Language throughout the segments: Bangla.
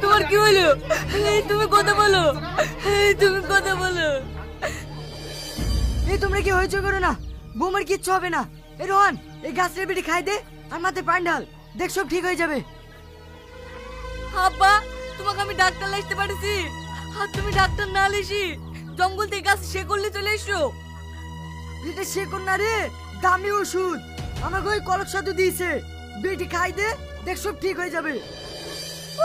তোমার কি হলো? তুমি কথা বলো, তুমি কথা বলো। এই তোমরা কি হইচই করো না, বৌমার কিচ্ছু হবে না। এ রোহন, এই গাছের বিড়ি খাই দে আর মাথায় পান ঢাল, দেখ সব ঠিক হয়ে যাবে। আব্বা, তোমাকে আমি ডাক্তার লাইতে পারছি, আর তুমি ডাক্তার না লিসি জঙ্গল থেকে গাছ সে করলে চলে এসো। এটা সে কোন না রে, দামি ওষুধ আমাকে ওই কলক সাধু দিয়েছে। বেটি খাই দে, দেখ সব ঠিক হয়ে যাবে।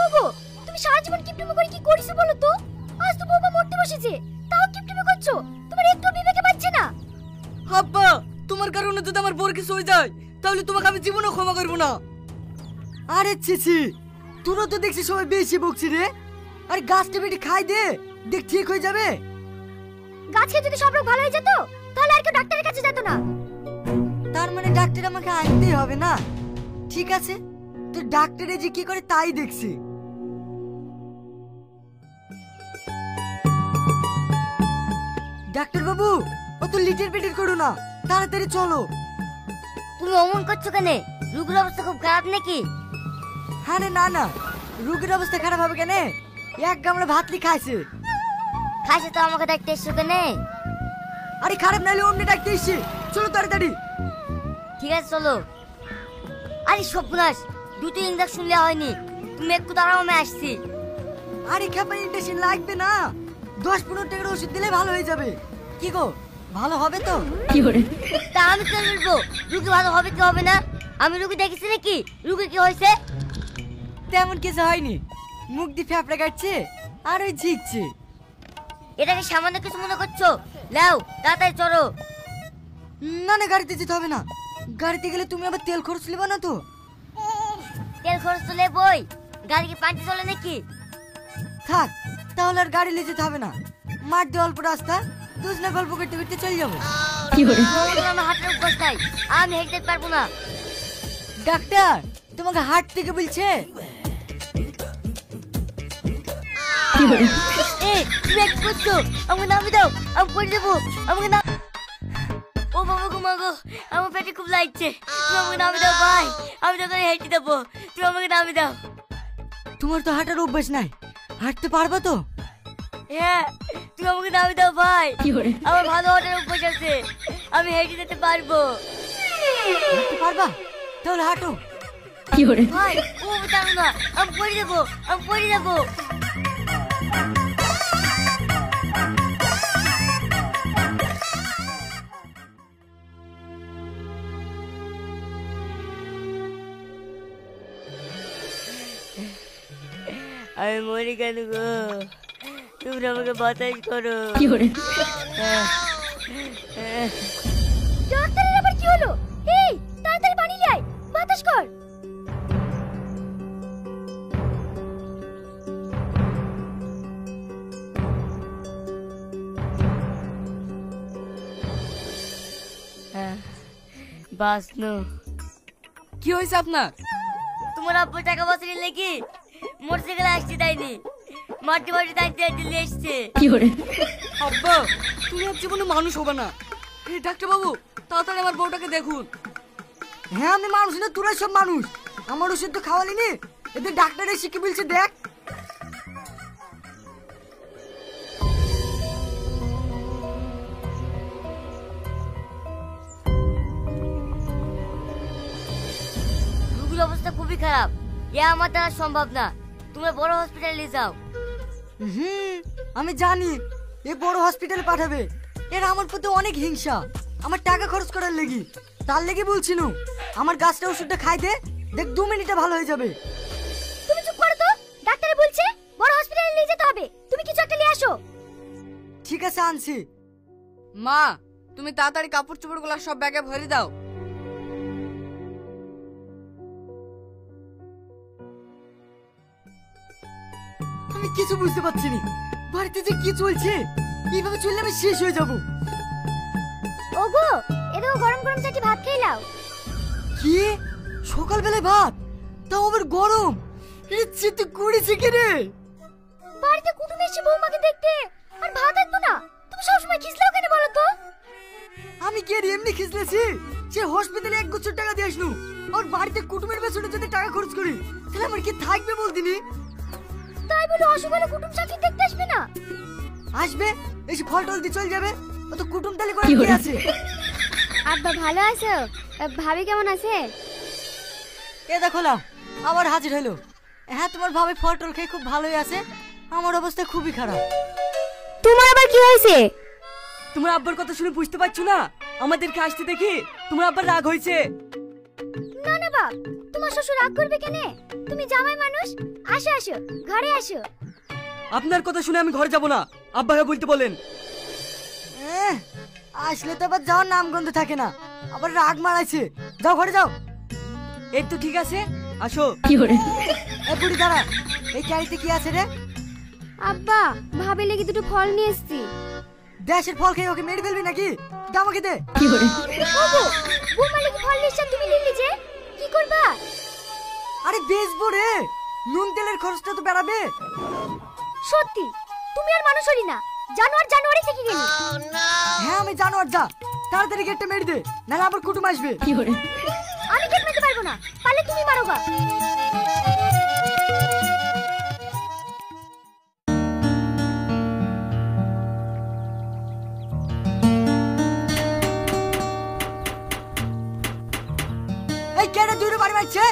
ওগো, তুমি সারা জীবন কিপটেমি করে কি করিস বলো তো? আজ তো বৌমা মরতে বসেছে, তাও কিপটেমি করছো। তোমার একটু বিবেকে পাচ্ছে না? আব্বা, তোমার কারণে যদি আমার বোর কিছু হয়ে যায় তাহলে তোমাকে আমি জীবনও ক্ষমা করবো না। আরে ছিছি, তোরা তো দেখছি সবাই বেশি বকছি রে। আরে গাছটা বেটি খাই দে, দেখ ঠিক হয়ে যাবে। গাছ খেয়ে যদি সব রোগ ভালো হয়ে যেত তাহলে আর কেউ ডাক্তারের কাছে যেত না। তার মানে ডাক্তার আমাকে আনতেই হবে না? ঠিক আছে, তো ডাক্তারে যে কি করে তাই দেখছি। ডাক্তার বাবু, ও তো লিটার পেটের করো না, তাড়াতাড়ি চলো। তুমি অমন করছো কেন? রোগীর অবস্থা খুব খারাপ নাকি? আরে না না, রোগীর অবস্থা খারাপ হবে কেন? এক গামলা ভাতলি খাইছে। খাইছে তো আমাকে দেখতে এসছো কেন? আরে খারাপ নাহলে অমনি ডাকতে এসছি, চলো তাড়াতাড়ি। ঠিক আছে চলো। আরে সর্বনাশ, দুটো ইঞ্জেকশন নেওয়া হয়নি। তুমি একটু দাঁড়াও, আমি আসছি। আরে খেপা ইন্ডেকশন লাগবে না, 10-15 টাকার ওষুধ দিলে ভালো হয়ে যাবে। কি গো, ভালো হবে তো? তা আমি কেন বলবো রুগী ভালো হবে কি হবে না? আমি রুগী দেখেছি নাকি? রুগী কি হয়েছে? তেমন কিছু হয়নি, মুখ দিয়ে ফেপড়া কাটছে আর ওই ঝিকছে। এটাকে সামান্য কিছু মনে করছো? লাও তাড়াতাড়ি চলো। না না, গাড়িতে যেতে হবে না। গাড়িতে গেলে তুমি আবার তেল খরচ নেবে না তো? তেল খরচ তো নেবই, গাড়ি কি পান্টি চলে নাকি? থাক, তাহলে আর গাড়ি নিয়ে যেতে হবে না। মাঠ দিয়ে অল্প রাস্তা, দুজনে গল্প করতে করতে চলে যাবো। আমার হাতের অভ্যাস নাই, আমি হেঁটে পারবো না। ডাক্তার তোমাকে হাট থেকে বলছে। এই তুমি এক করছো, আমাকে নামিয়ে দাও, আমি পড়ে যাবো। আমাকে নাম, ও বাবা গো মা গো, আমার পেটে খুব লাগছে। তুমি আমাকে নামিয়ে দাও ভাই, আমি তোকে হেঁটে দেবো, তুমি আমাকে নামিয়ে দাও। তোমার তো হাঁটার অভ্যাস নাই, হাঁটতে পারবা তো? হ্যাঁ, তুমি আমাকে নামিয়ে দাও ভাই, আমার ভালো হাঁটার অভ্যাস আছে, আমি হেঁটে যেতে পারবো। হাঁটতে পারবা? তাহলে হাঁটো। ভাই ও জানো না, আমি পড়ে যাবো, আমি পড়ে যাবো। আমি মরি কেন গো? তুমি আমাকে বাতাস করো। ডাক্তারের আবার কি হলো? এই তাড়াতাড়ি পানি নিয়ে আয়, বাতাস কর। বাসনু, কি হয়েছে আপনার? তোমার আব্বু টাকা পয়সা নিলে কি মোটরসাইকেলে আসতে দেয়নি, মাটি মাটি দাঁড়িয়ে দাঁড়িয়ে এসছে। আব্বা, তুমি আর জীবনে মানুষ হবে না। এই ডাক্তার বাবু, তাড়াতাড়ি আমার বউটাকে দেখুন। হ্যাঁ আমি মানুষ না, তোরা সব মানুষ। আমার ওষুধ তো খাওয়ালি নি, এদের ডাক্তার এসে কি বলছে দেখ। রোগীর অবস্থা খুবই খারাপ, এ আমার দ্বারা সম্ভব না। তুমি বড় হসপিটালে যাও। আমি জানি এ বড় হসপিটালে পাঠাবে। এর আমার প্রতি অনেক হিংসা, আমার টাকা খরচ করার লেগে। তার লেগে বলছি নু, আমার গাছটা ওষুধটা খাই দে, দেখ 2 মিনিটে ভালো হয়ে যাবে। তুমি চুপ করো তো, ডাক্তার বলছে বড় হসপিটালে নিয়ে যেতে হবে, তুমি কিছু একটা নিয়ে আসো। ঠিক আছে আনছি। মা, তুমি তাড়াতাড়ি কাপড় চোপড়গুলো সব ব্যাগে ভরে দাও। আমি কিছু বুঝতে পারছি না, বাড়িতে যে কি চলছে। এইভাবে চললে আমি শেষ হয়ে যাব। ওগো, এদিকে গরম গরম চাটি ভাত খেয়ে নাও। কি সকালবেলায় ভাত, তাও আবার গরম? ইচ্ছে তো করেছে কি রে? বাড়িতে কুটুম এসে বৌমাকে দেখতে আর ভাত আসবো না, তুমি সবসময় খিসলাও কেন বলো তো? আমি কি আর এমনি খিসলেছি? সে হসপিটালে 1 গুচ্ছ টাকা দিয়ে আসনু, আর বাড়িতে কুটুমের পেছনে যদি টাকা খরচ করি তাহলে আমার কি থাকবে বলদিনি? তা তাই বলে অসুখ হলে কুটুম সাক্ষী দেখতে আসবে না? আসবে, এসে ফল টল দিয়ে চলে যাবে। ও তো কুটুম তালি করে কি আছে? আব্বা ভালো আছো? ভাবি কেমন আছে? এ দেখো লাও, আবার হাজির হলো। হ্যাঁ, তোমার ভাবে ফল টল খেয়ে খুব ভালোই আছে। আমার অবস্থা খুবই খারাপ। তোমার আবার কি হয়েছে? তোমার আব্বার কথা শুনে বুঝতে পারছো না? আমাদেরকে আসতে দেখি তোমার আব্বার রাগ হয়েছে। না না বাপ, তোমার শ্বশুর রাগ করবে কেন? তুমি জামাই মানুষ, আসো আসো ঘরে আসো। আপনার কথা শুনে আমি ঘরে যাব না, আব্বাকে বলতে বলেন। আসলে তো আবার যাওয়ার নাম গন্ধ থাকে না, আবার রাগ মারাইছে। যাও ঘরে যাও। এই তো ঠিক আছে, আসো। এ বুড়ি দাঁড়া, এই ক্যারিতে কি আছে রে? আব্বা ভাবে লেগে দুটো ফল নিয়ে এসেছি। দেশের ফল খেয়ে ওকে মেরে ফেলবি নাকি? দে আমাকে দে। ওগো, বৌমা লেগে ফল নিয়ে এসেছেন, তুমি নিলি যে কি করবা? আরে বেচবো রে, নুন তেলের খরচটা তো বেড়াবে। সত্যি তুমি আর মানুষ হলি না, জানোয়ার জানোয়ারই থেকে গেলি। হ্যাঁ আমি জানো। আর যা তাড়াতাড়ি গেটটা মেরে দে, নাহলে আবার কুটুম আসবে। আমি গেট মেরতে পারবো না, পারলে তুমি মারো গা। এই কেডা দূরে বাড়ি মারছে?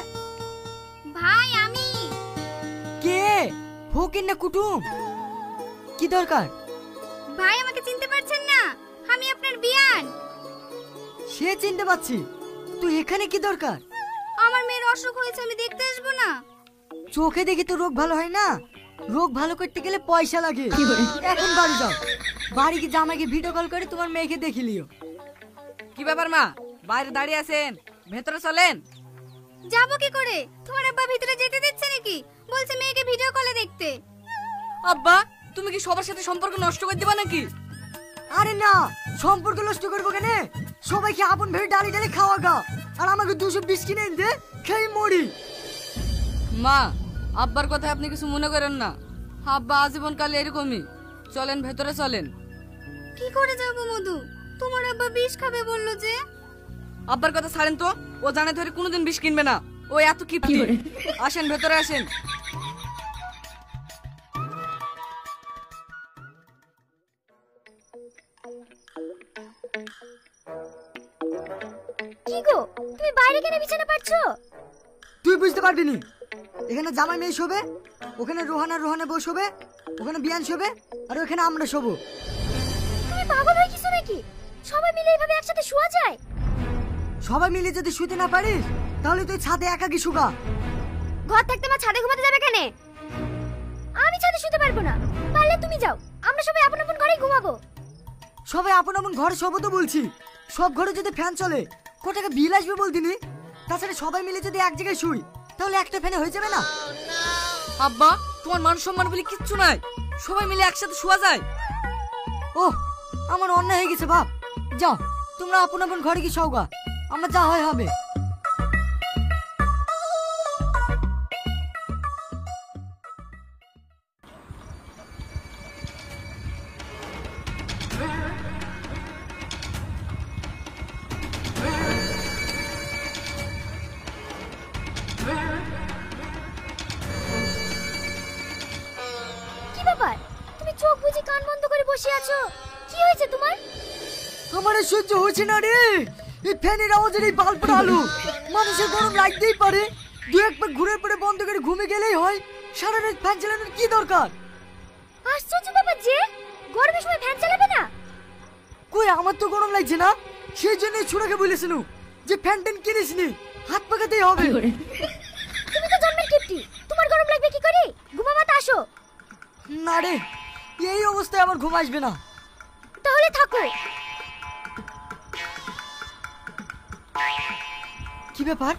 ভাই আমি। কে? ফকির না কুটুম? কি দরকার? ভাই আমাকে চিনতে পারছেন না? আমি আপনার বিয়ান। সে চিনতে পারছি, তুই এখানে কি দরকার? আমার মেয়ের অসুখ হয়েছে, আমি দেখতে আসবো না? চোখে দেখি তো রোগ ভালো হয় না, রোগ ভালো করতে গেলে পয়সা লাগে। এখন বাড়ি যাও, বাড়ি কি জামাইকে ভিডিও কল করে তোমার মেয়েকে দেখিলিও। কি ব্যাপার মা, বাইরে দাঁড়িয়ে আছেন, ভেতরে চলেন। যাবো কি করে? তোমার আব্বা ভিতরে যেতে দিচ্ছে নাকি? বলছে মেয়েকে ভিডিও কলে দেখতে। আব্বা, তুমি কি সবার সাথে সম্পর্ক নষ্ট করে দিবা নাকি? আরে না, সম্পর্ক নষ্ট করবো কেন? সবাইকে আপন ভেবে ডালি ডালি খাওয়া গা, আর আমাকে 220 কিনে এনে দে, খেয়ে মরি। মা, আব্বার কথা আপনি কিছু মনে করেন না। আব্বা আজীবন কাল এরকমই। চলেন ভেতরে চলেন। কি করে যাবো মধু? তোমার আব্বা বিষ খাবে বললো যে। আব্বার কথা ছাড়েন তো, ও জানে ধরে কোনোদিন বিষ কিনবে না। ও এত কিপটি। আসেন ভেতরে আসেন। কি গো, তুমি বাইরে কেন বিছানা পাচ্ছো? তুই বুঝতে পারবি নি, এখানে জামাই মেয়ে শোবে, ওখানে রোহানা বউ শোবে, ওখানে বিয়ান শোবে, আর ওখানে আমরা শোবো। তুমি পাগল হয়ে কিছু নাকি? সবাই মিলে এইভাবে একসাথে শোয়া যায়? সবাই মিলে যদি শুতে না পারিস, তাহলে তুই ছাদে একাকি শুকা। ঘর থাকতে আমার ছাদে ঘুমাতে যাবে কেন? আমি ছাদে শুতে পারবো না, পারলে তুমি যাও, আমরা সবাই আপন আপন ঘরেই ঘুমাবো। সবাই আপন আপন ঘরে শোবো তো বলছি, সব ঘরে যদি ফ্যান চলে কত টাকা বিল আসবে বলতিনি? তাছাড়া সবাই মিলে যদি এক জায়গায় শুই, তাহলে একটা ফ্যানে হয়ে যাবে না? আব্বা, তোমার মান সম্মান বলে কিচ্ছু নাই, সবাই মিলে একসাথে শোয়া যায়। ওহ, আমার অন্যায় হয়ে গেছে বাপ। যাও তোমরা আপন আপন ঘরে কি শোগা, আমার যা হয় হবে। কি ব্যাপার? তুমি চোখ বুজে কান বন্ধ করে বসে আছো, কি হয়েছে তোমার? আমার আর সহ্য হচ্ছে না রে, এই ফ্যানের আওয়াজের এই বাল্বটা আলো, মানুষের গরম লাগতেই পারে। দু একবার ঘুরে পড়ে বন্ধ করে ঘুমিয়ে গেলেই হয়, সারা রাত ফ্যান চালানোর কি দরকার? আশ্চর্য ব্যাপার যে, গরমের সময় ফ্যান চালাবে না? কই আমার তো গরম লাগছে না, সেই জন্যই ছোড়াকে বলেছিল যে ফ্যান ট্যান কিনিস নি, হাত পাকাতেই হবে। তুমি তো জন্মের কিপটি, তোমার গরম লাগবে কি করে? ঘুমাবাতে আসো। না রে, এই অবস্থায় আমার ঘুম আসবে না। তাহলে থাকো। কি ব্যাপার,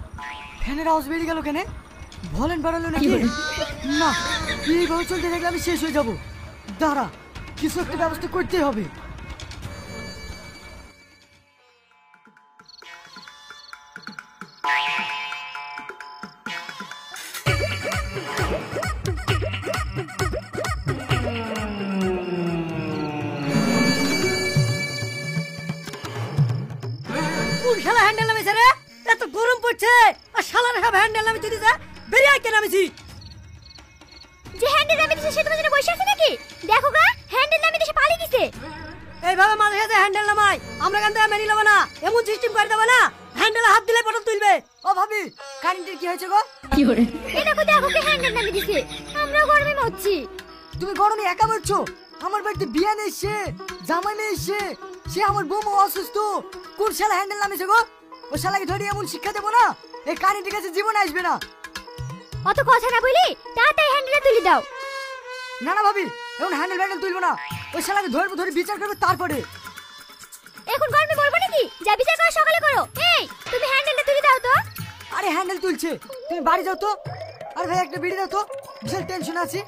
ফ্যানের আওয়াজ বেরিয়ে গেল কেন? ভলেন বাড়ালো নাকি? না, এইভাবে চলতে থাকলে আমি শেষ হয়ে যাব। দাঁড়া, কিছু একটা ব্যবস্থা করতেই হবে। কোন শালা হ্যান্ডেল নামেছে রে? এত গরম পড়ছে আর শালার সব হ্যান্ডেল নামে তুই যা বেরিয়ে আয় কেন নামেছি? যে যে হ্যান্ডেল নামিয়ে দিছে সে তোমার জন্য বসে আছে নাকি? দেখো গা, হ্যান্ডেল নামিয়ে দিছে পালিয়ে গেছে। এইভাবে মাঝে সাথে হ্যান্ডেল নামাই আমরা কেন মেনে নেবো না, এমন সিস্টেম করে দেবো না, হ্যান্ডেলে হাত দিলে পটল তুলবে। ও ভাবি, কারেন্টের কি হয়েছে গো? এই দেখো দেখো কে হ্যান্ডেল নামিয়ে দিছে, আমরা গরমে মরছি। তুমি গরমে একা বলছো? আমার বাড়িতে বিয়ে এসছে, জামাই মেয়ে এসছে, সে আমার বৌমা অসুস্থ, কোন শালা হ্যান্ডেল নামিয়েছে গো? ও শালাকে ধরে এমন শিক্ষা দেবো না, এই কারেন্টের কাছে জীবনে আসবে না। অত কথা না বলি তাড়াতাড়ি হ্যান্ডেলটা তুলে দাও। না না ভাবি, এখন হ্যান্ডেল ব্যান্ডেল তুলবো না, ওই শালাকে ধরবো, ধরে বিচার করবো তারপরে। এখন গরমে বলবো নাকি? যা বিচার করো সকালে করো। এই তুমি হ্যান্ডেলটা তুলে দাও তো। আরে হ্যান্ডেল তুলছে, তুমি বাড়ি যাও তো। আর ভাই একটা বিড়ি দাও তো, বিশাল টেনশন আছে।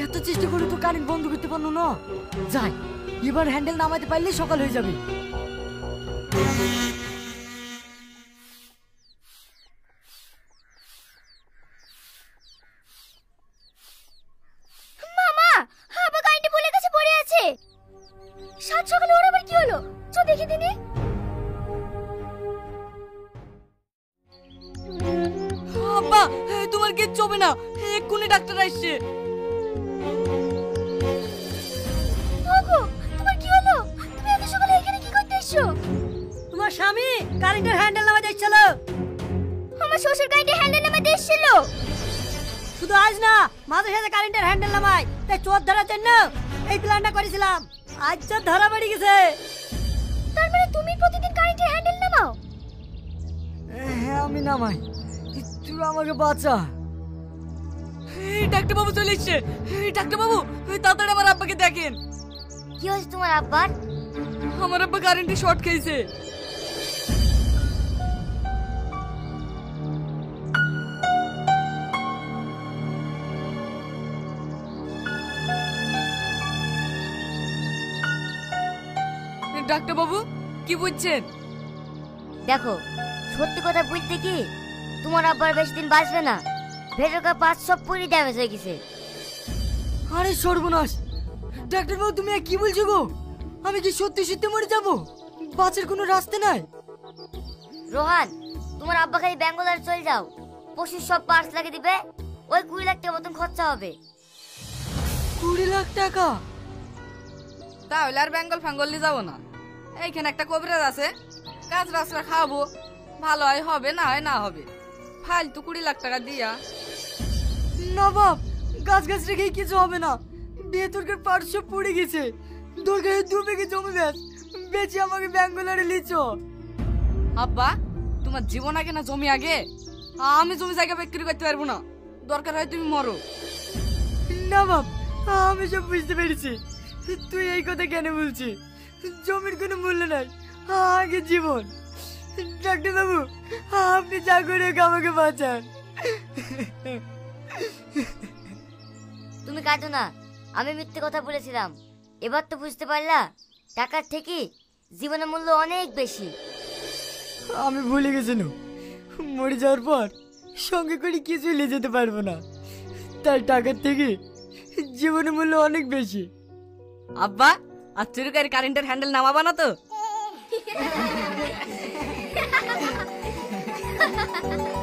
এত চেষ্টা করে তো কারেন্ট বন্ধ করতে পারলো না। যাই, এবার হ্যান্ডেল নামাতে পারলে সকাল হয়ে যাবে। মামা, আবার কারেন্ট বলে কাছে পড়ে আছে। সাত সকালে ওর আবার কি হলো? চল দেখি দিনি। আব্বা, তোমার কিচ্ছু হবে না, এক্ষুনি ডাক্তার আসছে। ওগো, তোমার কি হলো? তুমি এত সকালে এখানে কি করতে এসেছো? তোমার স্বামী কারেন্টের হ্যান্ডেল নামাতে এসেছিল। আমার শ্বশুর কারেন্টে হ্যান্ডেল নামাতে এসেছিল। শুধু আজ না, মাঝে সাথে কারেন্টের হ্যান্ডেল নামাই, তাই চোর ধরার জন্য এই প্ল্যানটা করেছিলাম। আজ যা ধরা পড়ে গেছে। তার মানে তুমি প্রতিদিন কারেন্টের হ্যান্ডেল নামাও? হ্যাঁ আমি নামাই, তুই আমাকে বাঁচা। ডাক্তার বাবু চলে এসছে। ডাক্তার বাবু, তাড়াতাড়ি আমার আব্বাকে দেখেন। কি হয়েছে তোমার আব্বার? আমার আব্বা কারেন্টে শর্ট খেয়েছে। ডাক্তার বাবু, কি বুঝছেন? দেখো, সত্যি কথা বলতে কি, তোমার আব্বার বেশি দিন বাঁচবে না। ভেতরকার পাঁচ সব পুরি ড্যামেজ হয়ে গেছে। আরে সর্বনাশ, ডাক্তার বাবু তুমি কি বলছো গো? আমি কি সত্যি সত্যি মরে যাব? বাঁচার কোনো রাস্তা নাই? রোহান, তোমার আব্বা খালি ব্যাঙ্গালোর চলে যাও, পশুর সব পার্টস লাগিয়ে দিবে, ওই 20 লাখ টাকা মতন খরচা হবে। 20 লাখ টাকা? তাহলে আর বেঙ্গল ফ্যাঙ্গল নিয়ে যাবো না, এইখানে একটা কবিরাজ আছে, কাজ রাস্তা খাওয়াবো, ভালো হয় হবে, না হয় না হবে। ফালতু 20 লাখ টাকা দিয়া। না বাপ, গাছ গাছ রেখে কিছু হবে না, ভেতরকার পার্ট সব পড়ে গেছে। দরকার 2 বিঘে জমি বেচে আমাকে ব্যাঙ্গালোরে লিচো। আব্বা, তোমার জীবন আগে না জমি আগে? আমি জমি জায়গা বিক্রি করতে পারবো না, দরকার হয় তুমি মরো। না বাপ, আমি সব বুঝতে পেরেছি, তুই এই কথা কেন বলছিস? জমির কোনো মূল্য নাই, আগে জীবন। ডাক্তার বাবু, আপনি যা করে হোক আমাকে বাঁচান। তুমি কাঁদো না, আমি মিথ্যে কথা বলেছিলাম। এবার তো বুঝতে পারলা, টাকার থেকে জীবনের মূল্য অনেক বেশি। আমি ভুলে গেছি, মরে যাওয়ার পর সঙ্গে করে কিছুই নিয়ে যেতে পারবো না, তাই টাকার থেকে জীবনের মূল্য অনেক বেশি। আব্বা, আর চুরি করে কারেন্টের হ্যান্ডেল নামাবা না তো?